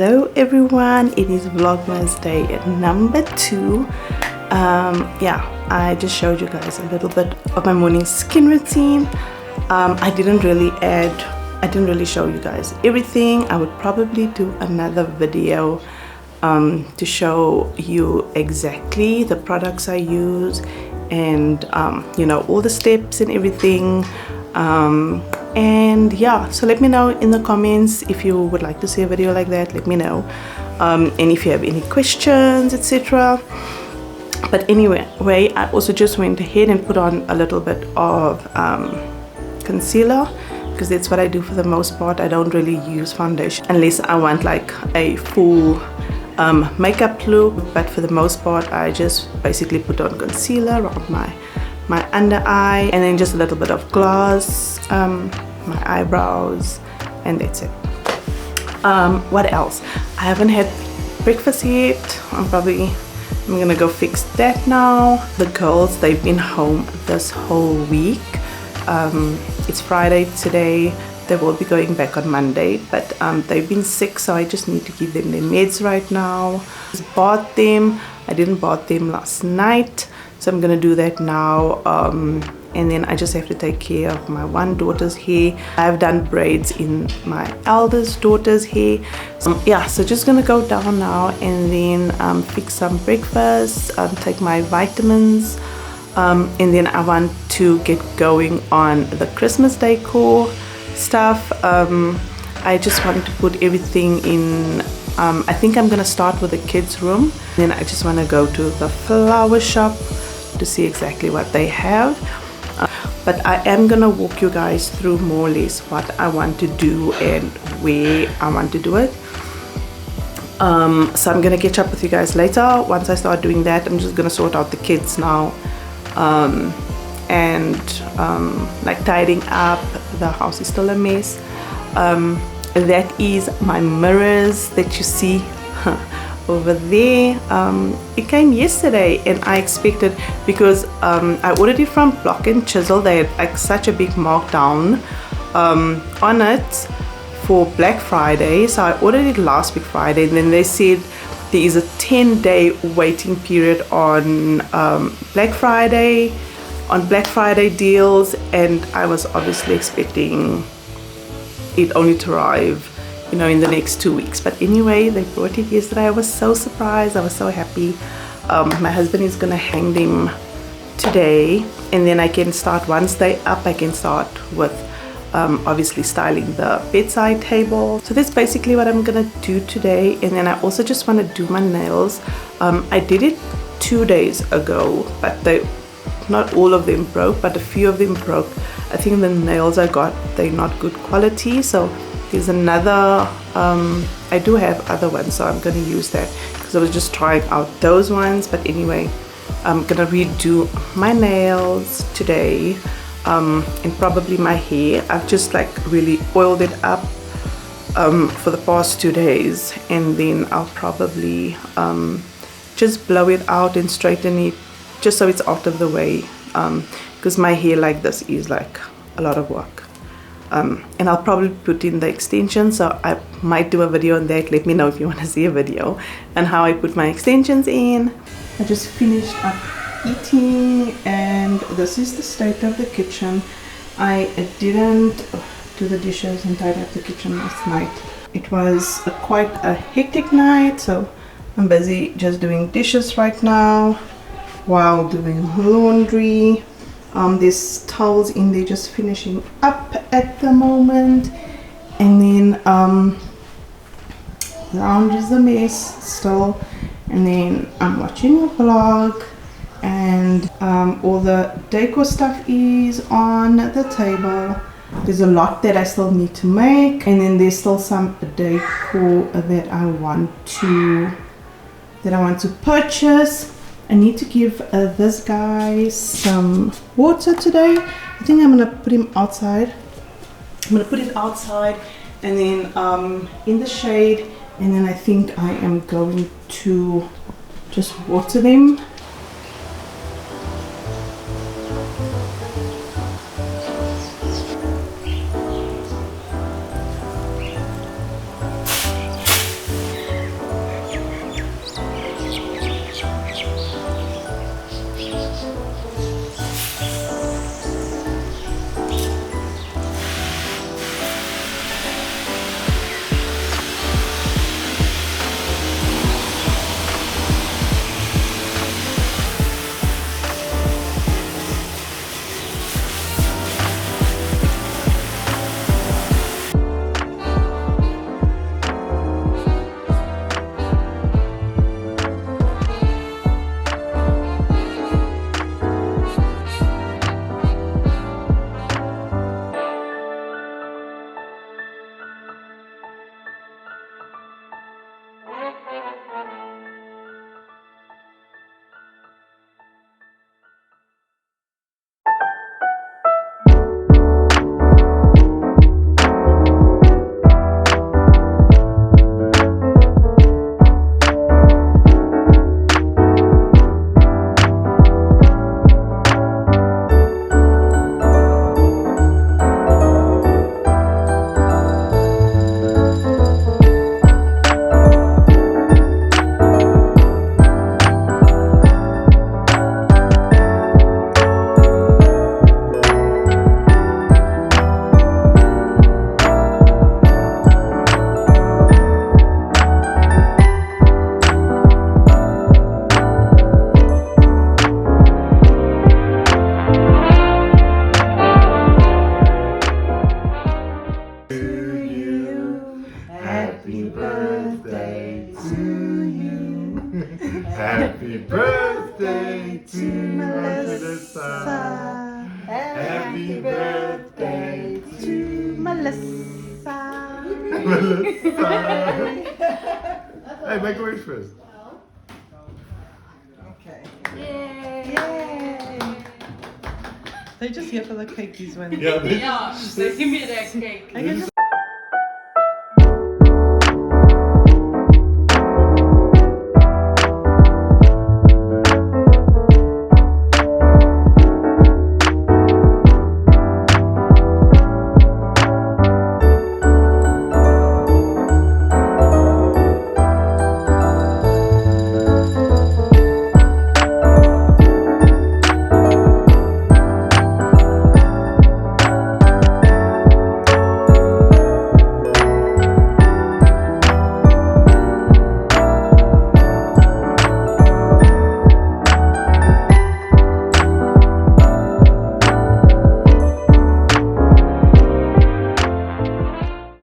Hello everyone, it is Vlogmas day number 2. Yeah, I just showed you guys a little bit of my morning skin routine. I didn't really show you guys everything. I would probably do another video to show you exactly the products I use and you know, all the steps and everything. And yeah, so let me know in the comments if you would like to see a video like that. Let me know, and if you have any questions, etc. But anyway, I also just went ahead and put on a little bit of concealer, because that's what I do for the most part. I don't really use foundation unless I want like a full makeup look, but for the most part I just basically put on concealer around my under eye, and then just a little bit of gloss, my eyebrows, and that's it. What else? I haven't had breakfast yet. I'm gonna go fix that now. The girls, they've been home this whole week. It's Friday today. They will be going back on Monday, but they've been sick, so I just need to give them their meds right now. Just bought them. I didn't bath them last night, so I'm gonna do that now. And then I just have to take care of my one daughter's hair. I've done braids in my eldest daughter's hair. Yeah, so just gonna go down now and then fix some breakfast, take my vitamins, and then I want to get going on the Christmas decor stuff. I just want to put everything in. I think I'm gonna start with the kids' room. Then I just want to go to the flower shop to see exactly what they have. But I am gonna walk you guys through more or less what I want to do and where I want to do it. So I'm gonna catch up with you guys later. Once I start doing that, I'm just gonna sort out the kids now, and like tidying up. The house is still a mess. That is my mirrors that you see over there. It came yesterday, and I expected, because I ordered it from Block and Chisel. They had like such a big markdown on it for Black Friday, so I ordered it last week Friday, and then they said there is a 10-day waiting period on Black Friday deals, and I was obviously expecting it only to arrive, you know, in the next 2 weeks. But anyway, they brought it yesterday. I was so surprised. I was so happy. My husband is gonna hang them today, and then I can start, once they up, I can start with obviously styling the bedside table. So that's basically what I'm gonna do today. And then I also just want to do my nails. I did it 2 days ago, but not all of them broke, but a few of them broke. I think the nails I got, they're not good quality, so there's another, I do have other ones, so I'm gonna use that, because I was just trying out those ones. But anyway, I'm gonna redo my nails today, and probably my hair. I've just like really oiled it up for the past 2 days, and then I'll probably just blow it out and straighten it, just so it's out of the way, because my hair like this is like a lot of work. And I'll probably put in the extensions, so I might do a video on that. Let me know if you want to see a video and how I put my extensions in. I just finished up eating, and this is the state of the kitchen. I didn't do the dishes and tidy up the kitchen last night. It was quite a hectic night, so I'm busy just doing dishes right now while doing laundry. There's towels in there just finishing up at the moment, and then lounge is a mess still, and then I'm watching a vlog, and all the decor stuff is on the table. There's a lot that I still need to make, and then there's still some decor that I want to purchase. I need to give this guy some water today. I think I'm gonna put him outside. I'm gonna put it outside, and then in the shade, and then I think I am going to just water them. Happy birthday to Melissa. Happy birthday to Melissa. Melissa. Hey, make a wish first. Okay. Yay! Yay. They're just here for the cake, these ones. Yeah, Yeah, so give me that cake. I can this is